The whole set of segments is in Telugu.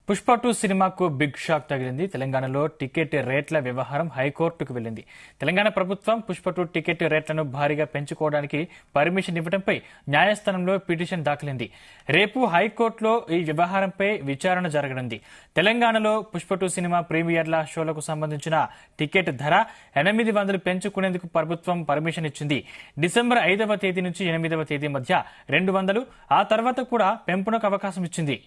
పుష్ప 2 సినిమాకు బిగ్ షాక్ తగిలింది. తెలంగాణలో టికెట్ రేట్ల వ్యవహారం హైకోర్టుకు వెళ్లింది. తెలంగాణ ప్రభుత్వం పుష్ప 2 టికెట్ రేట్లను భారీగా పెంచుకోవడానికి పర్మిషన్ ఇవ్వడంపై న్యాయస్థానంలో పిటిషన్ దాఖలైంది. రేపు హైకోర్టులో ఈ వ్యవహారంపై విచారణ జరగనుంది. తెలంగాణలో పుష్ప 2 సినిమా ప్రీమియర్ల షోలకు సంబంధించిన టికెట్ ధర 800 పెంచుకునేందుకు ప్రభుత్వం పర్మిషన్ ఇచ్చింది. డిసెంబర్ 5వ తేదీ నుంచి 8వ తేదీ మధ్య 200, ఆ తర్వాత కూడా పెంపునకు అవకాశం ఇచ్చింది.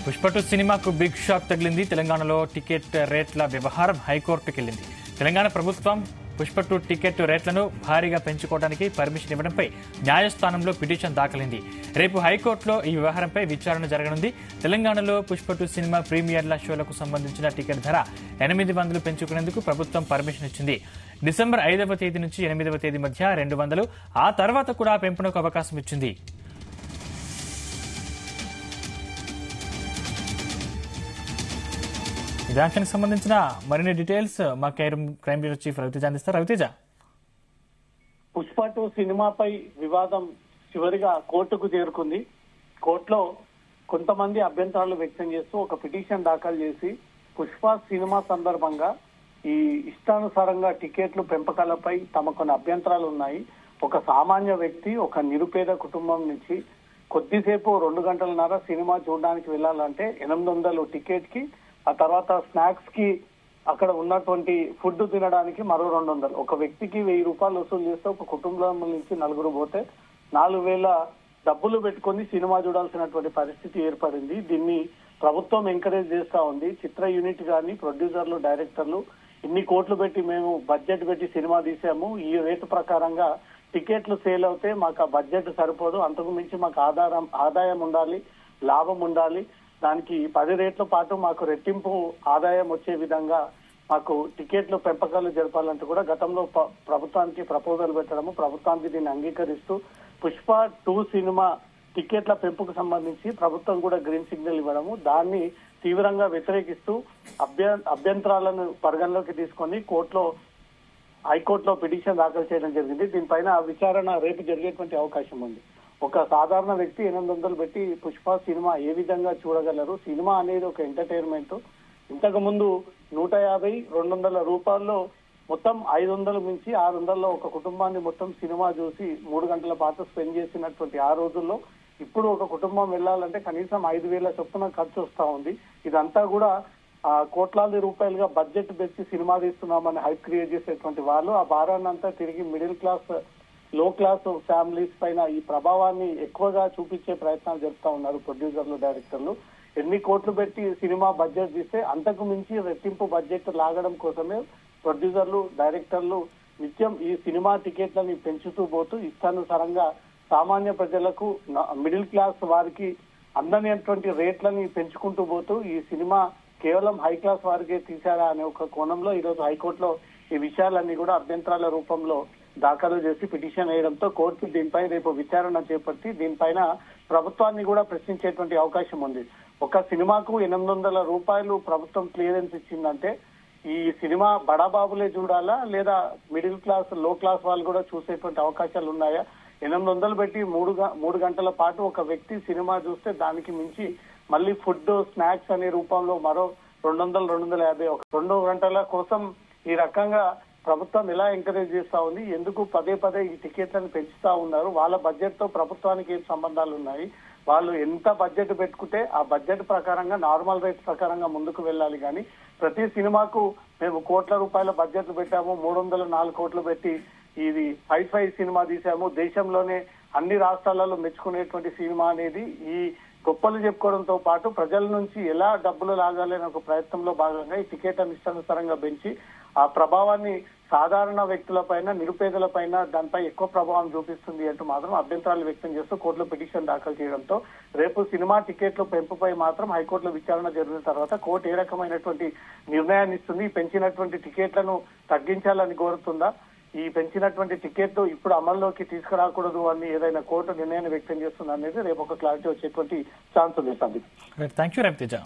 పుష్ప 2 సినిమాకు బిగ్ షాక్ తగిలింది. తెలంగాణలో టికెట్ రేట్ల వ్యవహారం హైకోర్టుకు వెళ్లింది. తెలంగాణ ప్రభుత్వం పుష్ప 2 టికెట్ రేట్లను భారీగా పెంచుకోవడానికి పర్మిషన్ ఇవ్వడంపై న్యాయస్థానంలో పిటిషన్ దాఖలైంది. రేపు హైకోర్టులో ఈ వ్యవహారంపై విచారణ జరగనుంది. తెలంగాణలో పుష్ప 2 సినిమా ప్రీమియర్ల షోలకు సంబంధించిన టికెట్ ధర 800 పెంచుకునేందుకు ప్రభుత్వం పర్మిషన్ ఇచ్చింది. డిసెంబర్ 5వ తేదీ నుంచి 8వ తేదీ మధ్య 200, ఆ తర్వాత కూడా పెంపునకు అవకాశం ఇచ్చింది. ఈ అంశానికి సంబంధించిన మరిన్ని డీటెయిల్స్ మా క్రైమ్ బ్యూరో చీఫ్ రవితేజ అందిస్తారు. రవితేజ, పుష్ప 2 సినిమాపై వివాదం చివరిగా కోర్టుకు చేరుకుంది. కోర్టులో కొంతమంది అభ్యంతరాలు వ్యక్తం చేస్తూ ఒక పిటిషన్ దాఖలు చేసి పుష్ప సినిమా సందర్భంగా ఈ ఇష్టానుసారంగా టికెట్లు పెంపకాలపై తమకు అభ్యంతరాలు ఉన్నాయి. ఒక సామాన్య వ్యక్తి, ఒక నిరుపేద కుటుంబం నుంచి కొద్దిసేపు 2 గంటలన్నర సినిమా చూడడానికి వెళ్లాలంటే 800 టికెట్ కి, ఆ తర్వాత స్నాక్స్ కి, అక్కడ ఉన్నటువంటి ఫుడ్ తినడానికి మరో 200. ఒక వ్యక్తికి 1000 రూపాయలు వసూలు చేస్తే ఒక కుటుంబం నుంచి 4 పోతే 4000 డబ్బులు పెట్టుకుని సినిమా చూడాల్సినటువంటి పరిస్థితి ఏర్పడింది. దీన్ని ప్రభుత్వం ఎంకరేజ్ చేస్తా ఉంది. చిత్ర యూనిట్ గాని, ప్రొడ్యూసర్లు, డైరెక్టర్లు ఇన్ని కోట్లు పెట్టి మేము బడ్జెట్ పెట్టి సినిమా తీసాము, ఈ రేటు ప్రకారంగా టికెట్లు సేల్ అవుతే మాకు ఆ బడ్జెట్ సరిపోదు, అంతకు మించి మాకు ఆదాయం ఉండాలి, లాభం ఉండాలి, దానికి 10 రేట్ల పాటు మాకు రెట్టింపు ఆదాయం వచ్చే విధంగా మాకు టికెట్లు పెంపకాలు జరపాలంటూ కూడా గతంలో ప్రభుత్వానికి ప్రపోజల్ పెట్టడము, ప్రభుత్వానికి దీన్ని అంగీకరిస్తూ పుష్ప 2 సినిమా టికెట్ల పెంపుకు సంబంధించి ప్రభుత్వం కూడా గ్రీన్ సిగ్నల్ ఇవ్వడము, దాన్ని తీవ్రంగా వ్యతిరేకిస్తూ అభ్యంతరాలను పరిగణలోకి తీసుకొని హైకోర్టులో పిటిషన్ దాఖలు చేయడం జరిగింది. దీనిపైన విచారణ రేపు జరిగేటువంటి అవకాశం ఉంది. ఒక సాధారణ వ్యక్తి 800 పెట్టి పుష్ప సినిమా ఏ విధంగా చూడగలరు? సినిమా అనేది ఒక ఎంటర్టైన్మెంట్. ఇంతకు ముందు 150, 200 రూపాయల్లో మొత్తం 500 నుంచి 600లో ఒక కుటుంబాన్ని మొత్తం సినిమా చూసి 3 గంటల పాటు స్పెండ్ చేసినటువంటి ఆ రోజుల్లో ఇప్పుడు ఒక కుటుంబం వెళ్లాలంటే కనీసం 5000 చొప్పున ఖర్చు వస్తా ఉంది. ఇదంతా కూడా కోట్లాది రూపాయలుగా బడ్జెట్ పెంచి సినిమా తీస్తున్నామని హైప్ క్రియేట్ చేసేటువంటి వాళ్ళు ఆ భారాన్ని అంతా తిరిగి మిడిల్ క్లాస్, లో క్లాస్ ఫ్యామిలీస్ పైన ఈ ప్రభావాన్ని ఎక్కువగా చూపించే ప్రయత్నాలు జరుపుతా ఉన్నారు ప్రొడ్యూసర్లు, డైరెక్టర్లు. ఎన్ని కోట్లు పెట్టి సినిమా బడ్జెట్ తీస్తే అంతకు మించి రెట్టింపు బడ్జెట్ లాగడం కోసమే ప్రొడ్యూసర్లు, డైరెక్టర్లు నిత్యం ఈ సినిమా టికెట్లని పెంచుతూ పోతూ ఇష్టానుసారంగా సామాన్య ప్రజలకు, మిడిల్ క్లాస్ వారికి అందనేటువంటి రేట్లని పెంచుకుంటూ పోతూ ఈ సినిమా కేవలం హై క్లాస్ వారికే తీశారా అనే ఒక కోణంలో ఈరోజు హైకోర్టులో ఈ విషయాలన్నీ కూడా అభ్యంతరాల రూపంలో దాఖలు చేసి పిటిషన్ వేయడంతో కోర్టు దీనిపై రేపు విచారణ చేపట్టి దీనిపైన ప్రభుత్వాన్ని కూడా ప్రశ్నించేటువంటి అవకాశం ఉంది. ఒక సినిమాకు 800 రూపాయలు ప్రభుత్వం క్లియరెన్స్ ఇచ్చిందంటే ఈ సినిమా బడాబాబులే చూడాలా, లేదా మిడిల్ క్లాస్, లో క్లాస్ వాళ్ళు కూడా చూసేటువంటి అవకాశాలు ఉన్నాయా? 800 పెట్టి 3 గంటల పాటు ఒక వ్యక్తి సినిమా చూస్తే దానికి మించి మళ్ళీ ఫుడ్, స్నాక్స్ అనే రూపంలో మరో 200, 250, ఒక 2 గంటల కోసం ఈ రకంగా ప్రభుత్వం ఎలా ఎంకరేజ్ చేస్తా ఉంది? ఎందుకు పదే ఈ టికెట్లను పెంచుతా ఉన్నారు? వాళ్ళ బడ్జెట్ తో ప్రభుత్వానికి ఏం సంబంధాలు ఉన్నాయి? వాళ్ళు ఎంత బడ్జెట్ పెట్టుకుంటే ఆ బడ్జెట్ ప్రకారంగా, నార్మల్ రేట్ ప్రకారంగా ముందుకు వెళ్ళాలి. కానీ ప్రతి సినిమాకు మేము కోట్ల రూపాయల బడ్జెట్ పెట్టాము, 304 కోట్లు పెట్టి ఇది హైఫై సినిమా తీసాము, దేశంలోనే అన్ని రాష్ట్రాలలో మెచ్చుకునేటువంటి సినిమా అనేది ఈ గొప్పలు చెప్పుకోవడంతో పాటు ప్రజల నుంచి ఎలా డబ్బులు లాగాలనే ఒక ప్రయత్నంలో భాగంగా ఈ టికెట్ ఇష్టానుసారంగా పెంచి ఆ ప్రభావాన్ని సాధారణ వ్యక్తులపైన నిరుపేదలపైన దానిపై ఎక్కువ ప్రభావం చూపిస్తుంది అంటూ మాత్రం అభ్యంతరాలు వ్యక్తం చేస్తూ కోర్టులో పిటిషన్ దాఖలు చేయడంతో రేపు సినిమా టికెట్ల పెంపుపై మాత్రం హైకోర్టులో విచారణ జరిగిన తర్వాత కోర్టు ఏ రకమైనటువంటి నిర్ణయాన్ని ఇస్తుంది, పెంచినటువంటి టికెట్లను తగ్గించాలని కోరుతుందా, ఈ పెంచినటువంటి టికెట్ ఇప్పుడు అమల్లోకి తీసుకురాకూడదు అని ఏదైనా కోర్టు నిర్ణయాన్ని వ్యక్తం చేస్తుంది అనేది రేపు ఒక క్లారిటీ వచ్చేటువంటి ఛాన్స్ ఉంది. Thank you Raviteja.